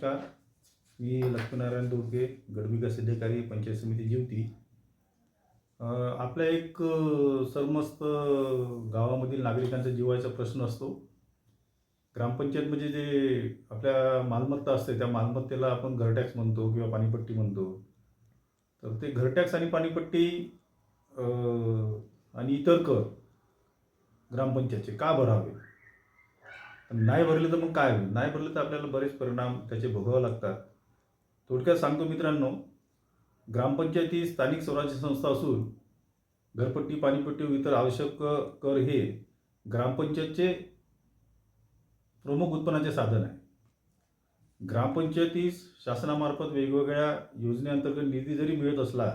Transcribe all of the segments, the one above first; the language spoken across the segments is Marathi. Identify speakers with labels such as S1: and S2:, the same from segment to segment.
S1: नमस्कार. मी लक्ष्मीनारायण दोडके, गटविकास अधिकारी, पंचायत समिती जिवती. आपल्या एक सर्वमस्त गावामधील नागरिकांचा जिव्हाळ्याचा प्रश्न असतो. ग्रामपंचायत म्हणजे जे आपल्या मालमत्ता असते, त्या मालमत्तेला आपण घरटॅक्स म्हणतो किंवा पाणीपट्टी म्हणतो. तर ते घरटॅक्स आणि पाणीपट्टी अ, आणि इतर कर ग्रामपंचायतचे का भरावे? नाही भरले तर मग काय होईल? नाही भरले तर आपल्याला बरेच परिणाम त्याचे भोगावे लागतात. थोडक्यात सांगतो मित्रांनो, ग्रामपंचायत ही स्थानिक स्वराज्य संस्था असून घरपट्टी, पाणीपट्टी व इतर आवश्यक कर हे ग्रामपंचायतचे प्रमुख उत्पन्नाचे साधन आहे. ग्रामपंचायतीस शासनामार्फत वेगवेगळ्या योजनेअंतर्गत निधी जरी मिळत असला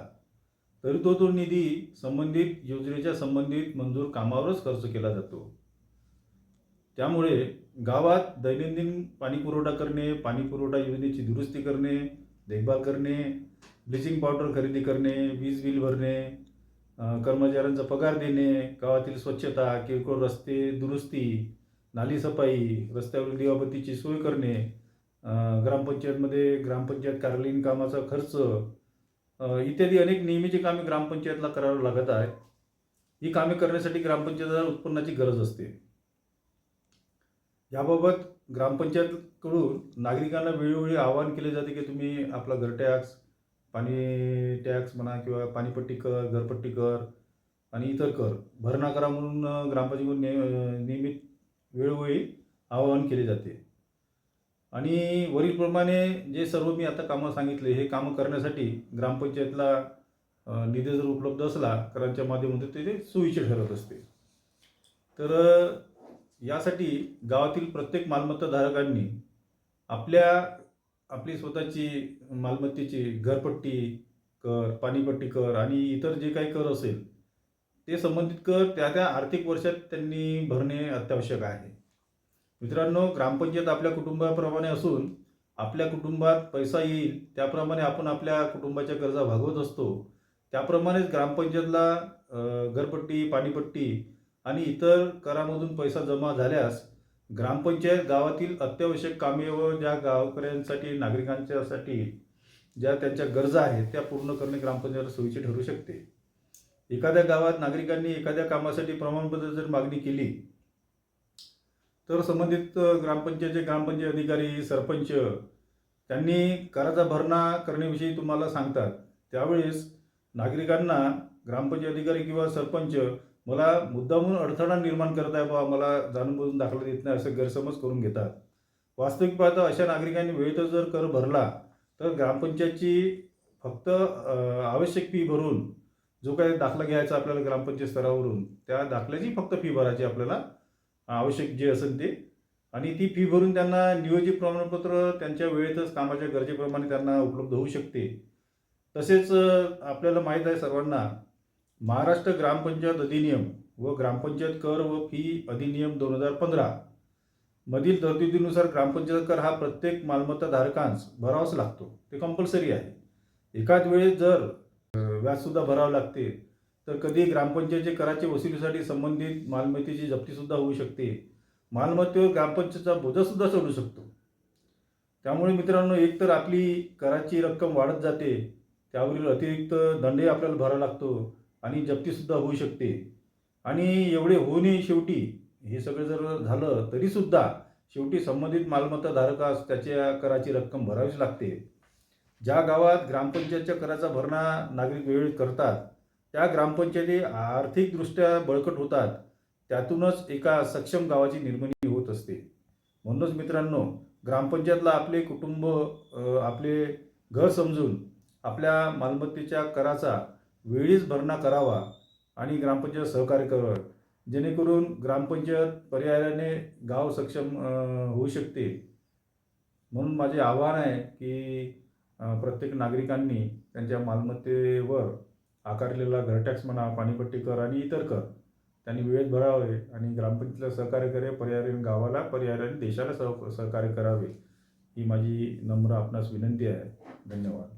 S1: तरी तो निधी संबंधित योजनेच्या संबंधित मंजूर कामावरच खर्च केला जातो. त्यामुळे गावात दैनंदिन पाणीपुरवठा करणे, पाणीपुरवठा योजनेची दुरुस्ती करणे, देखभाल करणे, ब्लिचिंग पावडर खरेदी करणे, वीज बिल भरणे, कर्मचाऱ्यांचा पगार देणे, गावातील स्वच्छता, किरकोळ रस्ते दुरुस्ती, नाली सफाई, रस्त्यावरील दिवाबत्तीची सोय करणे, ग्रामपंचायतमध्ये ग्रामपंचायत कार्यालयीन कामाचा खर्च इत्यादी अनेक नेहमीची कामे ग्रामपंचायतला करावी लागत आहे. ही कामे करण्यासाठी ग्रामपंचायतीला उत्पन्नाची गरज असते. याबाबत ग्रामपंचायतकडून नागरिकांना वेळोवेळी आवाहन केले जाते की तुम्ही आपला घर टॅक्स, पाणी टॅक्स म्हणा किंवा पाणीपट्टी कर, घरपट्टी कर आणि इतर कर भरणा करा म्हणून ग्रामपंचायतीकडून नियमित वेळोवेळी आवाहन केले जाते. आणि वरीलप्रमाणे जे सर्व मी आता कामं सांगितले, हे कामं करण्यासाठी ग्रामपंचायतला निधी जर उपलब्ध असला करांच्या माध्यमातून ते सोयीचे ठरत असते. तर यासाठी गावातील प्रत्येक मालमत्ताधारकांनी आपली स्वतःची मालमत्तेची घरपट्टी कर, पाणीपट्टी कर आणि इतर जे काही कर असेल ते संबंधित कर त्या आर्थिक वर्षात त्यांनी भरणे अत्यावश्यक आहे. मित्रांनो, ग्रामपंचायत आपल्या कुटुंबाप्रमाणे असून आपल्या कुटुंबात पैसा येईल त्याप्रमाणे आपण आपल्या कुटुंबाच्या गरजा भागवत असतो. त्याप्रमाणेच ग्रामपंचायतला घरपट्टी, पाणीपट्टी आणि इतर करामधून पैसा जमा झाल्यास ग्रामपंचायत गावातील अत्यावश्यक कामे व ज्या गावकऱ्यांसाठी, नागरिकांच्यासाठी ज्या त्यांच्या गरजा आहेत त्या पूर्ण करणे ग्रामपंचायत सोयीचे ठरू शकते. एखाद्या गावात नागरिकांनी एखाद्या कामासाठी प्रमाणपत्र जर मागणी केली तर संबंधित ग्रामपंचायत अधिकारी, सरपंच त्यांनी कराचा भरणा करण्याविषयी तुम्हाला सांगतात. त्यावेळेस नागरिकांना ग्रामपंचायत अधिकारी किंवा सरपंच मला मुद्दामून अडथळा निर्माण करत आहे बा, मला जाणून बुजून दाखला देत नाही असं गैरसमज करून घेतात. वास्तविक पाहता अशा नागरिकांनी वेळेतच जर कर भरला तर ग्रामपंचायतची फक्त आवश्यक फी भरून जो काही दाखला घ्यायचा आपल्याला ग्रामपंचायत स्तरावरून त्या दाखल्याची फक्त फी भरायची आपल्याला आवश्यक जे असेल ते, आणि ती फी भरून त्यांना नियोजित प्रमाणपत्र त्यांच्या वेळेतच कामाच्या गरजेप्रमाणे त्यांना उपलब्ध होऊ शकते. तसेच आपल्याला माहीत आहे सर्वांना, महाराष्ट्र ग्रामपंचायत अधिनियम व ग्रामपंचायत कर व फी अधिनियम 2015 मधील तरतुदीनुसार ग्रामपंचायत कर हा प्रत्येक मालमत्ताधारकांस भरावाच लागतो. ते कंपल्सरी आहे. एकाच वेळेस जर व्याजसुद्धा भरावं लागते तर कधी ग्रामपंचायतीचे कराची वसुलीसाठी संबंधित मालमत्तेची जप्तीसुद्धा होऊ शकते. मालमत्तेवर ग्रामपंचायतचा बोजासुद्धा चढू शकतो. त्यामुळे मित्रांनो, एकतर आपली कराची रक्कम वाढत जाते, त्यावरील अतिरिक्त दंडही आपल्याला भरावा लागतो आणि जप्तीसुद्धा होऊ शकते. आणि एवढे होऊनही शेवटी हे सगळं जर झालं तरीसुद्धा शेवटी संबंधित मालमत्ताधारकास त्याच्या कराची रक्कम भरावीच लागते. ज्या गावात ग्रामपंचायतच्या कराचा भरणा नागरिक वेळेत करतात त्या ग्रामपंचायती आर्थिकदृष्ट्या बळकट होतात. त्यातूनच एका सक्षम गावाची निर्मिती होत असते. म्हणूनच मित्रांनो, ग्रामपंचायतला आपले कुटुंब, आपले घर समजून आपल्या मालमत्तेच्या कराचा वेळीच भरणा करावा आणि ग्रामपंचायत सहकार्य करावं, जेणेकरून ग्रामपंचायत पर्यायाने गाव सक्षम होऊ शकते. म्हणून माझे आव्हान आहे की प्रत्येक नागरिकांनी त्यांच्या मालमत्तेवर आकारलेला घरटॅक्स म्हणा, पाणीपट्टी कर आणि इतर कर त्यांनी वेळेत भरावे आणि ग्रामपंचायतीला सहकार्य करे, पर्यायाने गावाला, पर्यायाने देशाला सहकार्य करावे, ही माझी नम्र आपणास विनंती आहे. धन्यवाद.